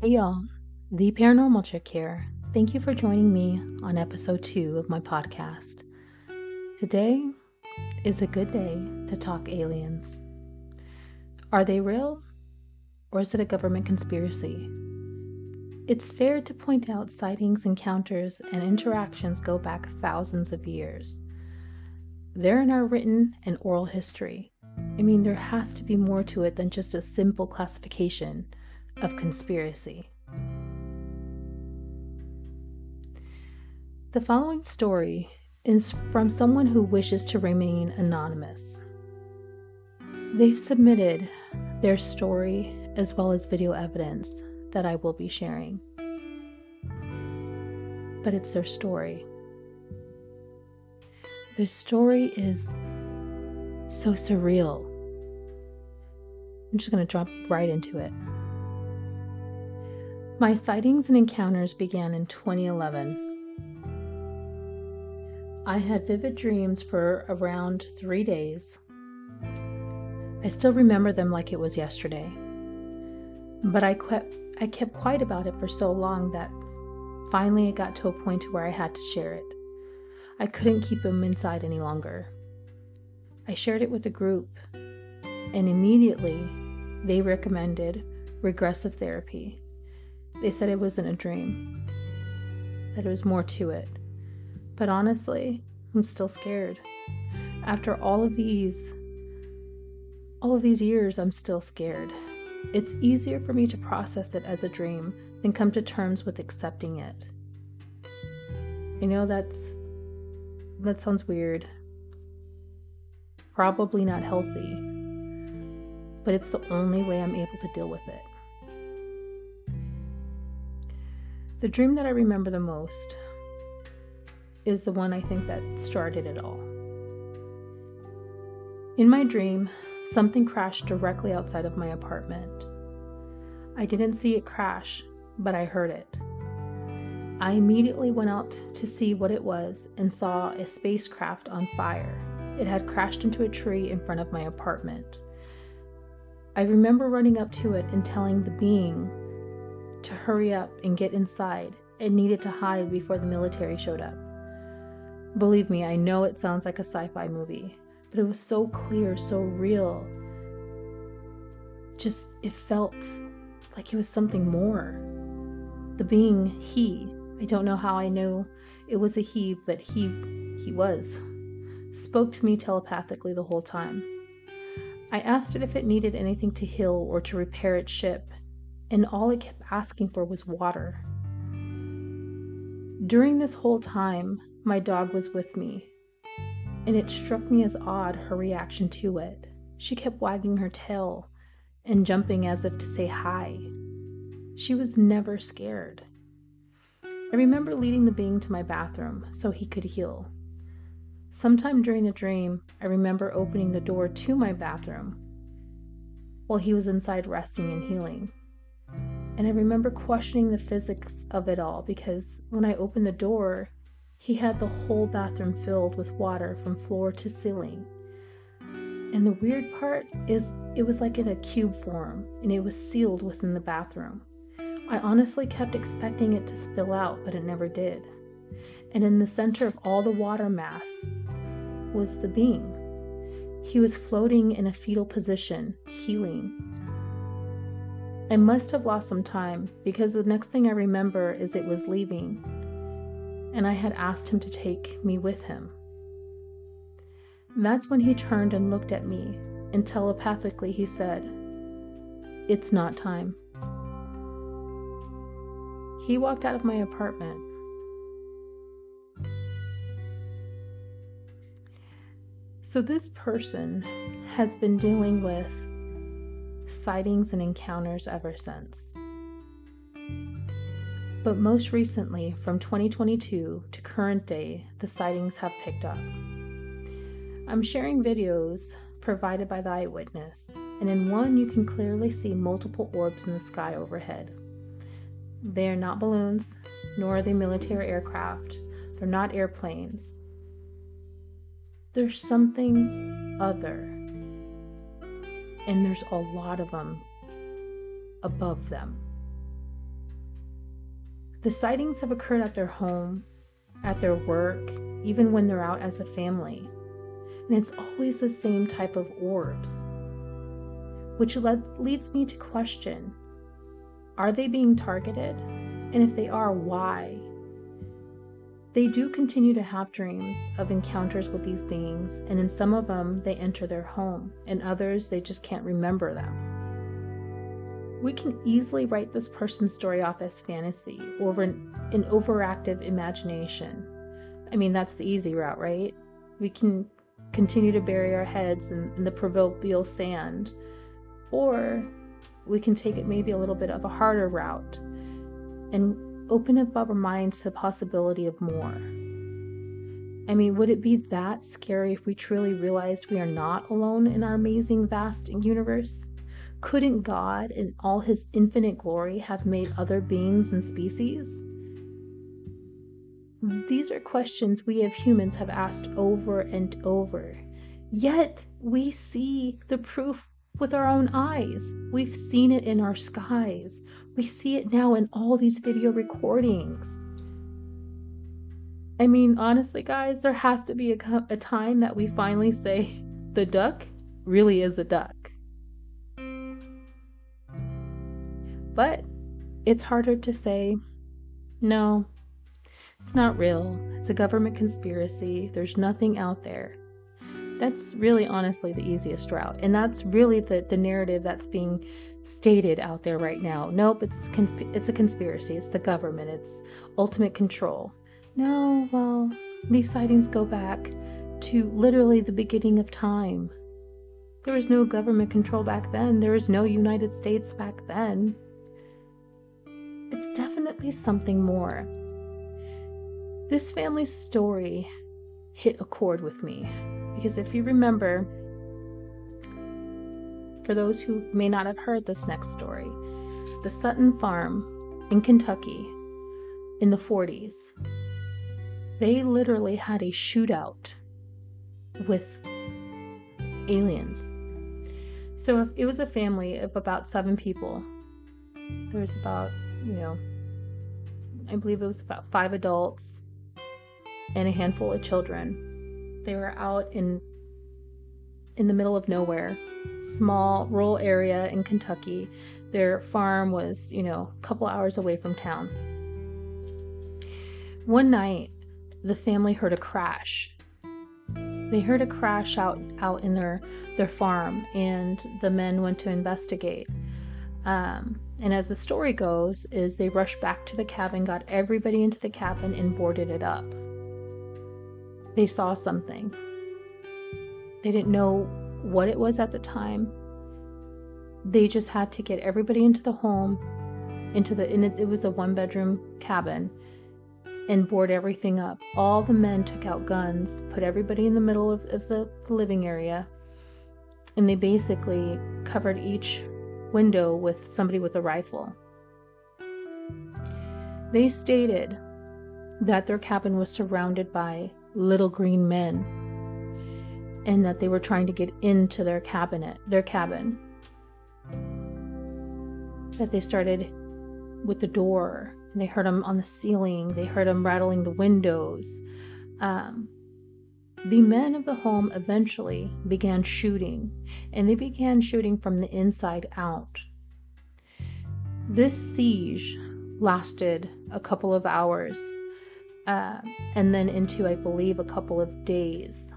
Hey y'all, the Paranormal Chick here. Thank you for joining me on episode 2 of my podcast. Today is a good day to talk aliens. Are they real, or is it a government conspiracy? It's fair to point out sightings, encounters, and interactions go back thousands of years. They're in our written and oral history. There has to be more to it than just a simple classification of conspiracy. The following story is from someone who wishes to remain anonymous. They've submitted their story as well as video evidence that I will be sharing. But it's their story. Their story is so surreal. I'm just going to jump right into it. My sightings and encounters began in 2011. I had vivid dreams for around 3 days. I still remember them like it was yesterday. But I kept quiet about it for so long that finally it got to a point where I had to share it. I couldn't keep them inside any longer. I shared it with a group, and immediately they recommended regressive therapy. They said it wasn't a dream, that there was more to it. But honestly, I'm still scared. After all of these years, I'm still scared. It's easier for me to process it as a dream than come to terms with accepting it. I know that sounds weird. Probably not healthy. But it's the only way I'm able to deal with it. The dream that I remember the most is the one I think that started it all. In my dream, something crashed directly outside of my apartment. I didn't see it crash, but I heard it. I immediately went out to see what it was and saw a spacecraft on fire. It had crashed into a tree in front of my apartment. I remember running up to it and telling the being to hurry up and get inside. It needed to hide before the military showed up. Believe me, I know it sounds like a sci-fi movie, but it was so clear, so real. It felt like it was something more. The being, he, I don't know how I know it was a he, but he was, spoke to me telepathically the whole time. I asked it if it needed anything to heal or to repair its ship, and all it kept asking for was water. During this whole time, my dog was with me, and it struck me as odd, her reaction to it. She kept wagging her tail and jumping as if to say hi. She was never scared. I remember leading the being to my bathroom so he could heal. Sometime during the dream, I remember opening the door to my bathroom while he was inside resting and healing. And I remember questioning the physics of it all because when I opened the door, he had the whole bathroom filled with water from floor to ceiling. And the weird part is it was like in a cube form, and it was sealed within the bathroom. I honestly kept expecting it to spill out, but it never did. And in the center of all the water mass was the being. He was floating in a fetal position, healing. I must have lost some time because the next thing I remember is it was leaving, and I had asked him to take me with him. That's when he turned and looked at me, and telepathically he said, "It's not time." He walked out of my apartment. So this person has been dealing with sightings and encounters ever since. But most recently, from 2022 to current day, the sightings have picked up. I'm sharing videos provided by the eyewitness, and in one you can clearly see multiple orbs in the sky overhead. They are not balloons, nor are they military aircraft. They're not airplanes. There's something other, and there's a lot of them above them. The sightings have occurred at their home, at their work, even when they're out as a family. And it's always the same type of orbs, which leads me to question, are they being targeted? And if they are, why? They do continue to have dreams of encounters with these beings, and in some of them, they enter their home, and others, they just can't remember them. We can easily write this person's story off as fantasy or an overactive imagination. I mean, that's the easy route, right? We can continue to bury our heads in the proverbial sand, or we can take it maybe a little bit of a harder route and open up our minds to the possibility of more. I mean, would it be that scary if we truly realized we are not alone in our amazing, vast universe? Couldn't God, in all his infinite glory, have made other beings and species? These are questions we as humans have asked over and over. Yet we see the proof with our own eyes. We've seen it in our skies. We see it now in all these video recordings. I mean, honestly, guys, there has to be a time that we finally say, the duck really is a duck. But it's harder to say, no, it's not real. It's a government conspiracy. There's nothing out there. That's really honestly the easiest route. And that's really the narrative that's being stated out there right now. Nope, it's a conspiracy. It's the government. It's ultimate control. No, well, these sightings go back to literally the beginning of time. There was no government control back then. There was no United States back then. It's definitely something more. This family's story hit a chord with me. Because if you remember, for those who may not have heard this next story, the Sutton Farm in Kentucky in the 40s, they literally had a shootout with aliens. So if it was a family of about 7 people, there was about, I believe it was about 5 adults and a handful of children. They were out in the middle of nowhere, small rural area in Kentucky. Their farm was, a couple hours away from town. One night, the family heard a crash. They heard a crash out in their farm, and the men went to investigate. And as the story goes, is they rushed back to the cabin, got everybody into the cabin, and boarded it up. They saw something. They didn't know what it was at the time. They just had to get everybody into the home, it was a 1-bedroom cabin, and board everything up. All the men took out guns, put everybody in the middle of the living area, and they basically covered each window with somebody with a rifle. They stated that their cabin was surrounded by little green men, and that they were trying to get into their cabin. That they started with the door, and they heard them on the ceiling. They heard them rattling the windows. The men of the home eventually began shooting, and they began shooting from the inside out. This siege lasted a couple of hours. And then into, I believe, a couple of days.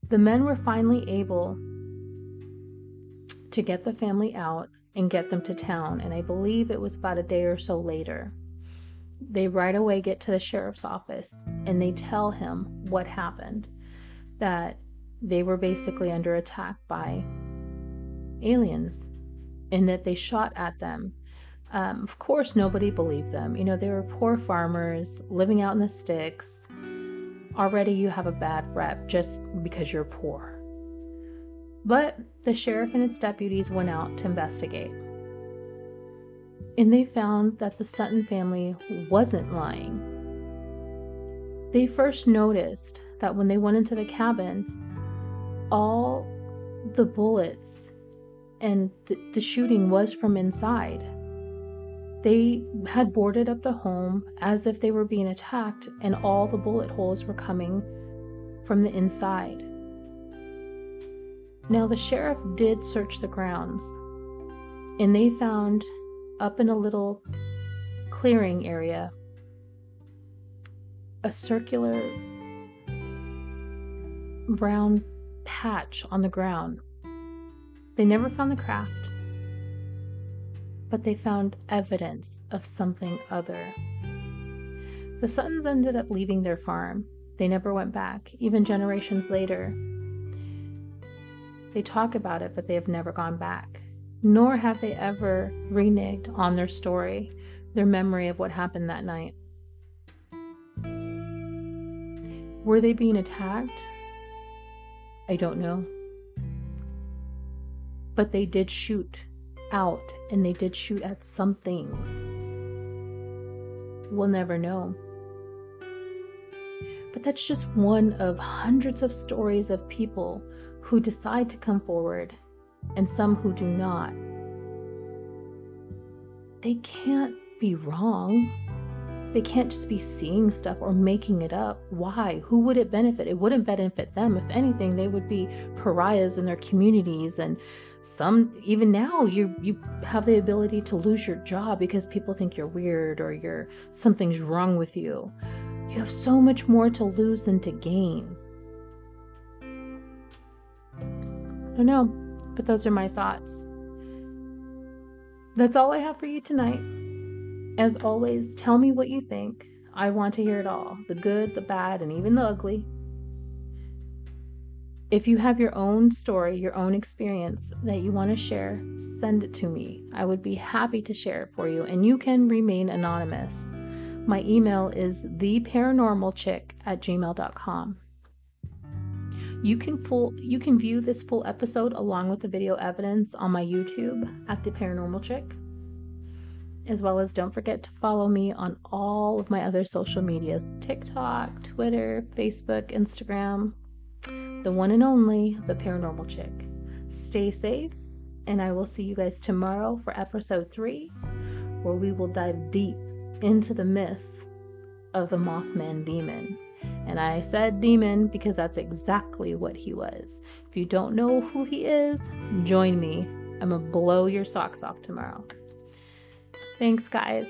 The men were finally able to get the family out and get them to town, and I believe it was about a day or so later. They right away get to the sheriff's office, and they tell him what happened, that they were basically under attack by aliens, and that they shot at them. Of course, nobody believed them. They were poor farmers living out in the sticks. Already you have a bad rep just because you're poor. But the sheriff and its deputies went out to investigate. And they found that the Sutton family wasn't lying. They first noticed that when they went into the cabin, all the bullets and the shooting was from inside. They had boarded up the home as if they were being attacked, and all the bullet holes were coming from the inside. Now, the sheriff did search the grounds, and they found up in a little clearing area a circular brown patch on the ground. They never found the craft, but they found evidence of something other. The Suttons ended up leaving their farm. They never went back, even generations later. They talk about it, but they have never gone back, nor have they ever reneged on their story, their memory of what happened that night. Were they being attacked? I don't know. But they did shoot out, and they did shoot at some things. We'll never know. But that's just one of hundreds of stories of people who decide to come forward, and some who do not. They can't be wrong. They can't just be seeing stuff or making it up. Why? Who would it benefit? It wouldn't benefit them. If anything, they would be pariahs in their communities. And some, even now, you have the ability to lose your job because people think you're weird or something's wrong with you. You have so much more to lose than to gain. I don't know, but those are my thoughts. That's all I have for you tonight. As always, tell me what you think. I want to hear it all, the good, the bad, and even the ugly. If you have your own story, your own experience that you want to share, send it to me. I would be happy to share it for you, and you can remain anonymous. My email is theparanormalchick@gmail.com. You can view this full episode along with the video evidence on my YouTube at The Paranormal Chick. As well as don't forget to follow me on all of my other social medias, TikTok, Twitter, Facebook, Instagram, the one and only The Paranormal Chick. Stay safe, and I will see you guys tomorrow for episode 3, where we will dive deep into the myth of the Mothman Demon. And I said demon because that's exactly what he was. If you don't know who he is, join me. I'm gonna blow your socks off tomorrow. Thanks, guys.